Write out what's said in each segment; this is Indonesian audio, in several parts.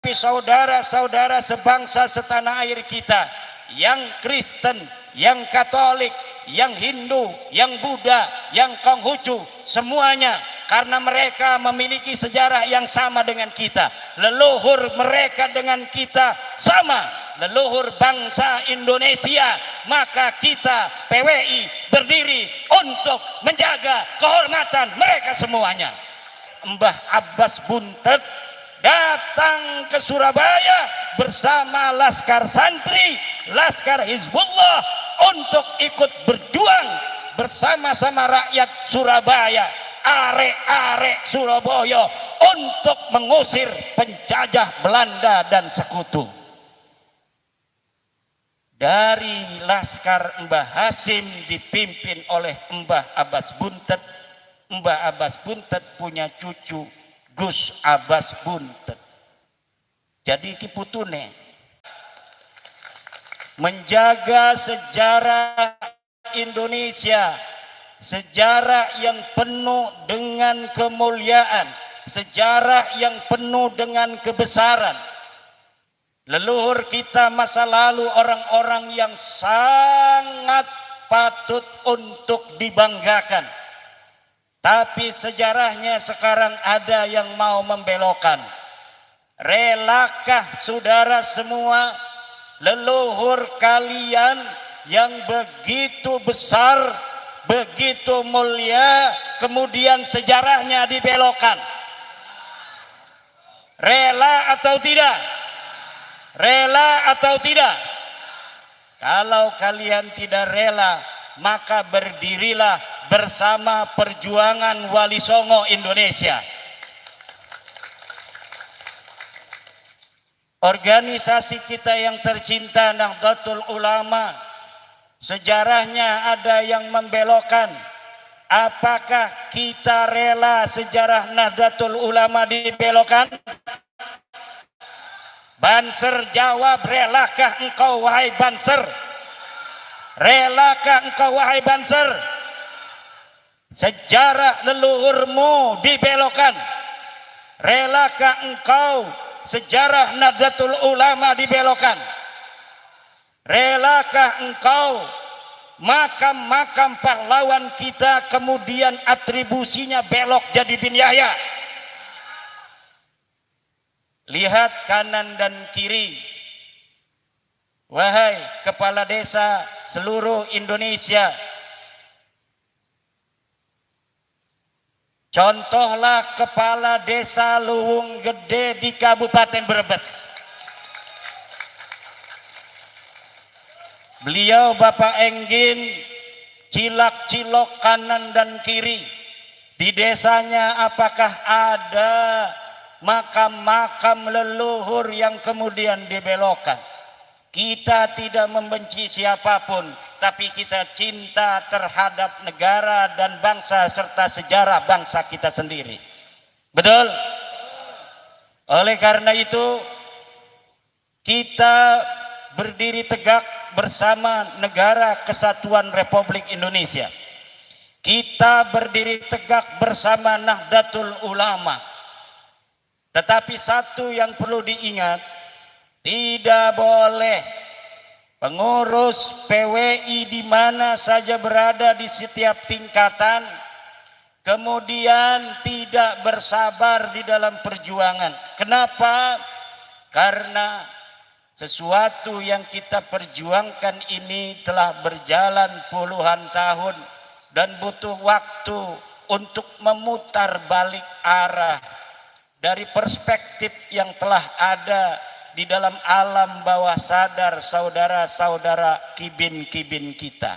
Tapi saudara-saudara sebangsa setanah air kita yang Kristen, yang Katolik, yang Hindu, yang Buddha, yang Konghucu, semuanya karena mereka memiliki sejarah yang sama dengan kita. Leluhur mereka dengan kita sama, leluhur bangsa Indonesia. Maka kita PWI berdiri untuk menjaga kehormatan mereka semuanya. Mbah Abbas Buntet datang ke Surabaya bersama Laskar Santri, Laskar Hizbullah untuk ikut berjuang bersama-sama rakyat Surabaya, arek-arek Surabaya, untuk mengusir penjajah Belanda dan sekutu. Dari Laskar Mbah Hasim dipimpin oleh Mbah Abbas Buntet. Mbah Abbas Buntet punya cucu Gus Abbas Buntet. Jadi iki putune menjaga sejarah Indonesia, sejarah yang penuh dengan kemuliaan, sejarah yang penuh dengan kebesaran. Leluhur kita masa lalu orang-orang yang sangat patut untuk dibanggakan. Tapi sejarahnya sekarang ada yang mau membelokkan. Relakah saudara semua leluhur kalian yang begitu besar, begitu mulia, kemudian sejarahnya dibelokkan? Rela atau tidak? Rela atau tidak? Kalau kalian tidak rela, maka berdirilah bersama perjuangan Wali Songo Indonesia. Organisasi kita yang tercinta Nahdlatul Ulama, sejarahnya ada yang membelokkan. Apakah kita rela sejarah Nahdlatul Ulama dibelokkan? Banser jawab, relakah engkau wahai Banser? Relakah engkau wahai Banser? Sejarah leluhurmu dibelokkan. Relakah engkau sejarah Nahdlatul Ulama dibelokkan? Relakah engkau makam-makam pahlawan kita kemudian atribusinya belok jadi bin Yahya? Lihat kanan dan kiri. Wahai kepala desa seluruh Indonesia, contohlah kepala desa Luwung Gede di Kabupaten Brebes. Beliau Bapak Enggin cilak-cilok kanan dan kiri. Di desanya apakah ada makam-makam leluhur yang kemudian dibelokkan? Kita tidak membenci siapapun, tapi kita cinta terhadap negara dan bangsa serta sejarah bangsa kita sendiri. Betul? Oleh karena itu, kita berdiri tegak bersama Negara Kesatuan Republik Indonesia. Kita berdiri tegak bersama Nahdlatul Ulama. Tetapi satu yang perlu diingat, tidak boleh pengurus PWI di mana saja berada di setiap tingkatan kemudian tidak bersabar di dalam perjuangan. Kenapa? Karena sesuatu yang kita perjuangkan ini telah berjalan puluhan tahun dan butuh waktu untuk memutar balik arah dari perspektif yang telah ada di dalam alam bawah sadar saudara-saudara kibin-kibin kita.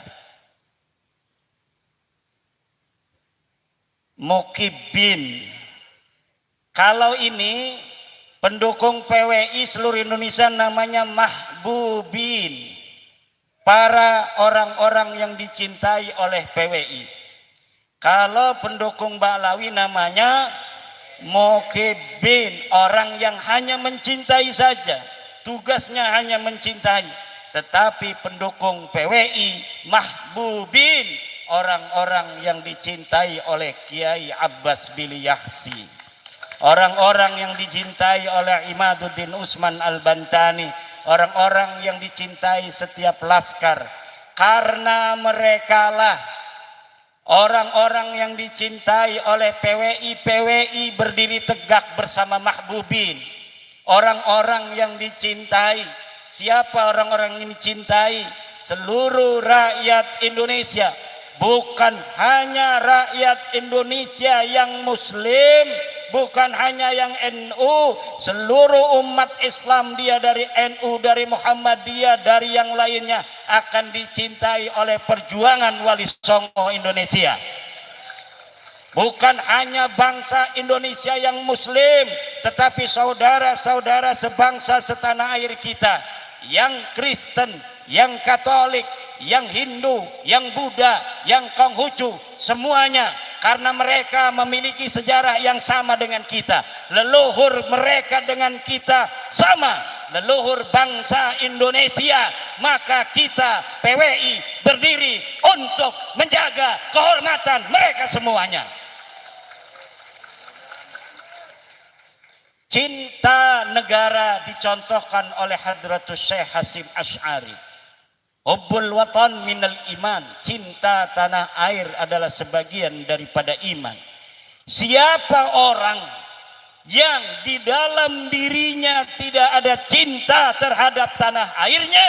Mukibin. Kalau ini pendukung PWI seluruh Indonesia namanya mahbubin. Para orang-orang yang dicintai oleh PWI. Kalau pendukung Ba'lawi namanya mukibin, orang yang hanya mencintai saja, tugasnya hanya mencintai. Tetapi pendukung PWI mahbubin, orang-orang yang dicintai oleh Kiai Abbas Billy Yahsi, orang-orang yang dicintai oleh Imaduddin Usman Al-Bantani, orang-orang yang dicintai setiap laskar, karena merekalah orang-orang yang dicintai oleh PWI berdiri tegak bersama Mahbubin. Orang-orang yang dicintai, siapa orang-orang yang dicintai? Seluruh rakyat Indonesia, bukan hanya rakyat Indonesia yang Muslim, bukan hanya yang NU, seluruh umat Islam, dia dari NU, dari Muhammadiyah, dari yang lainnya akan dicintai oleh perjuangan Wali Songo Indonesia. Bukan hanya bangsa Indonesia yang Muslim, tetapi saudara-saudara sebangsa setanah air kita, yang Kristen, yang Katolik, yang Hindu, yang Buddha, yang Konghucu, semuanya, karena mereka memiliki sejarah yang sama dengan kita. Leluhur mereka dengan kita sama, leluhur bangsa Indonesia. Maka kita PWI berdiri untuk menjaga kehormatan mereka semuanya. Cinta negara dicontohkan oleh Hadratus Syekh Hasyim Asy'ari. Hubbul watan minal iman, cinta tanah air adalah sebagian daripada iman. Siapa orang yang di dalam dirinya tidak ada cinta terhadap tanah airnya,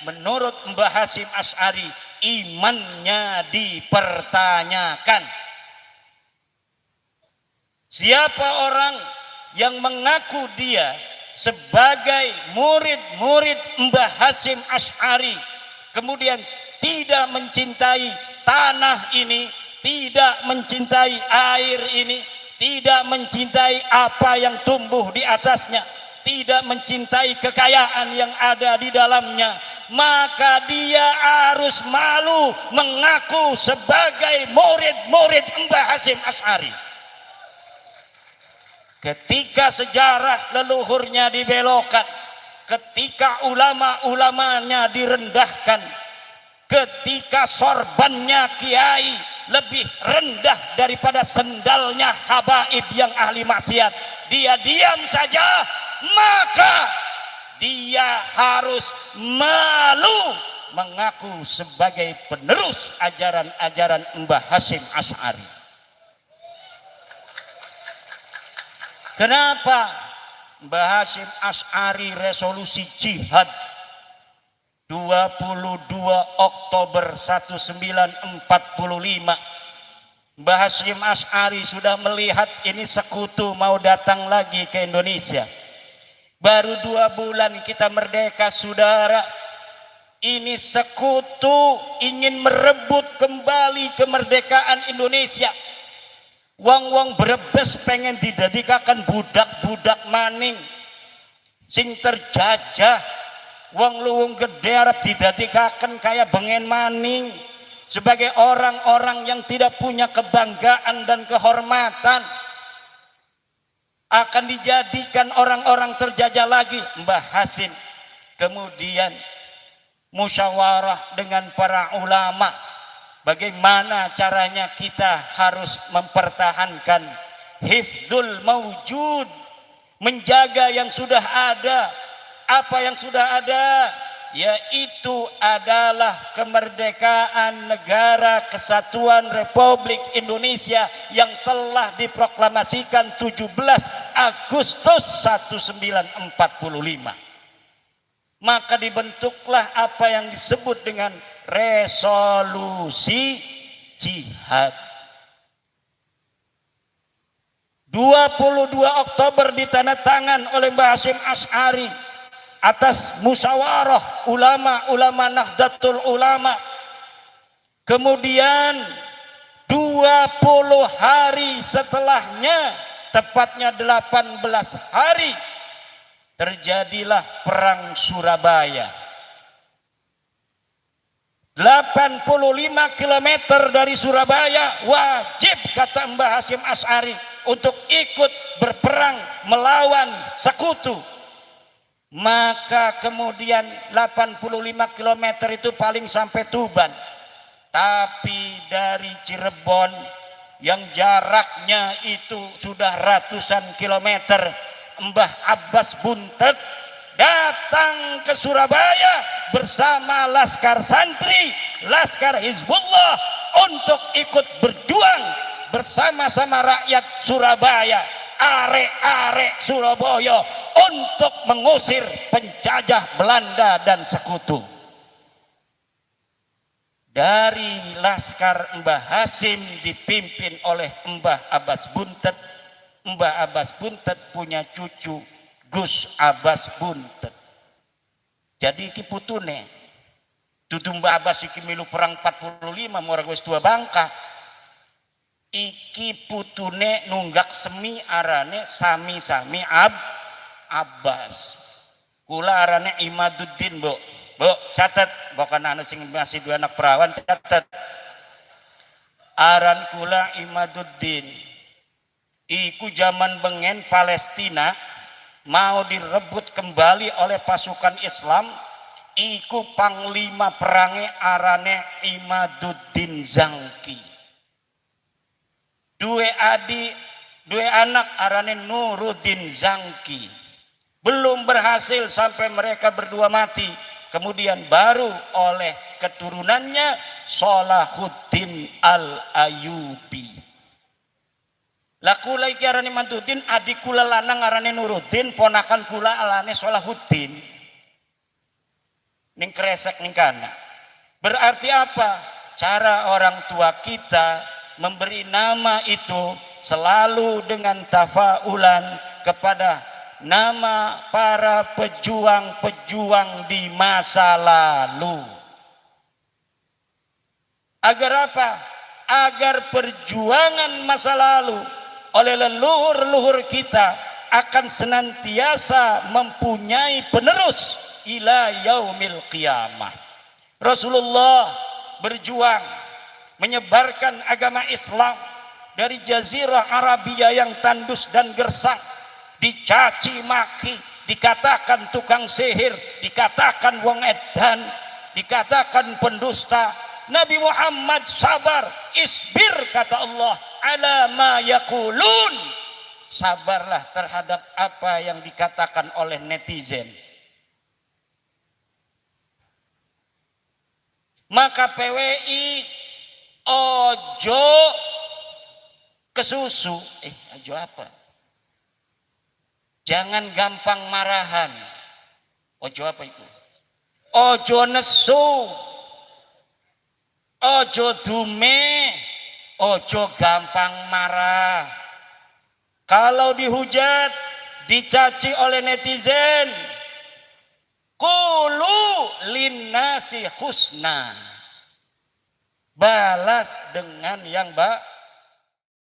menurut Mbah Hasyim Asy'ari, imannya dipertanyakan. Siapa orang yang mengaku dia sebagai murid-murid Mbah Hasyim Asy'ari, kemudian tidak mencintai tanah ini, tidak mencintai air ini, tidak mencintai apa yang tumbuh di atasnya, tidak mencintai kekayaan yang ada di dalamnya, maka dia harus malu mengaku sebagai murid-murid Mbah Hasyim Asy'ari. Ketika sejarah leluhurnya dibelokkan, ketika ulama-ulamanya direndahkan, ketika sorbannya kiai lebih rendah daripada sendalnya habaib yang ahli maksiat, dia diam saja, maka dia harus malu mengaku sebagai penerus ajaran-ajaran Mbah Hasyim Asy'ari. Kenapa Mbah Hasyim Asy'ari resolusi jihad 22 Oktober 1945? Mbah Hasyim Asy'ari sudah melihat ini sekutu mau datang lagi ke Indonesia. Baru 2 bulan kita merdeka, saudara. Ini sekutu ingin merebut kembali kemerdekaan Indonesia. Wong-wong Brebes pengen didadikakan budak-budak maning sing terjajah. Wong Luwung Gede arep didadikakan kayak bengen maning, sebagai orang-orang yang tidak punya kebanggaan dan kehormatan, akan dijadikan orang-orang terjajah lagi. Mbah Hasyim kemudian musyawarah dengan para ulama, bagaimana caranya kita harus mempertahankan hifdzul maujud, menjaga yang sudah ada. Apa yang sudah ada? Yaitu adalah kemerdekaan negara kesatuan Republik Indonesia yang telah diproklamasikan 17 Agustus 1945. Maka dibentuklah apa yang disebut dengan resolusi jihad. 22 Oktober ditandatangan oleh Mbah Hasyim Asy'ari atas musyawarah ulama-ulama Nahdlatul Ulama. Kemudian 20 hari setelahnya, tepatnya 18 hari, terjadilah perang Surabaya. 85 km dari Surabaya wajib, kata Mbah Hasyim Asy'ari, untuk ikut berperang melawan sekutu. Maka kemudian 85 km itu paling sampai Tuban. Tapi dari Cirebon yang jaraknya itu sudah ratusan kilometer, Mbah Abbas Buntet datang ke Surabaya bersama laskar santri, laskar Hizbullah untuk ikut berjuang bersama-sama rakyat Surabaya, arek-arek Surabaya, untuk mengusir penjajah Belanda dan sekutu. Dari laskar Mbah Hasim dipimpin oleh Mbah Abbas Buntet. Mbah Abbas Buntet punya cucu Gus Abbas Buntet. Jadi iki putune. Dudu Mbah Abbas iki milu perang 45 mora wis tua bangka. Iki putune nunggak semi arane sami-sami Abbas. Kula arane Imaduddin, Bu. Bu, catat, bukan anu sing masih dua anak perawan, catat. Aran kula Imaduddin. Iku zaman bengen Palestina mau direbut kembali oleh pasukan Islam. Iku panglima perange arane Imaduddin Zangki. Dua anak arane Nuruddin Zangki. Belum berhasil sampai mereka berdua mati. Kemudian baru oleh keturunannya Salahuddin Al-Ayyubi. Lah kula iki arane Maduddin, adik kula lanang arane Nuruddin, ponakan kula alane Salahuddin. Ning kresek ning kana. Berarti apa? Cara orang tua kita memberi nama itu selalu dengan tafaulan kepada nama para pejuang-pejuang di masa lalu. Agar apa? Agar perjuangan masa lalu oleh leluhur-leluhur kita akan senantiasa mempunyai penerus ila yaumil qiyamah. Rasulullah berjuang menyebarkan agama Islam dari jazirah Arabia yang tandus dan gersang, dicaci maki, dikatakan tukang sihir, dikatakan wong edan, dikatakan pendusta. Nabi Muhammad sabar, isbir kata Allah, ala ma yaqulun. Sabarlah terhadap apa yang dikatakan oleh netizen. Maka PWI ojo kesusu. Ojo apa? Jangan gampang marahan. Ojo apa itu? Ojo nesu. Ojo dume. Ojo gampang marah. Kalau dihujat, dicaci oleh netizen, qulu linnasi husna. Balas dengan yang baik.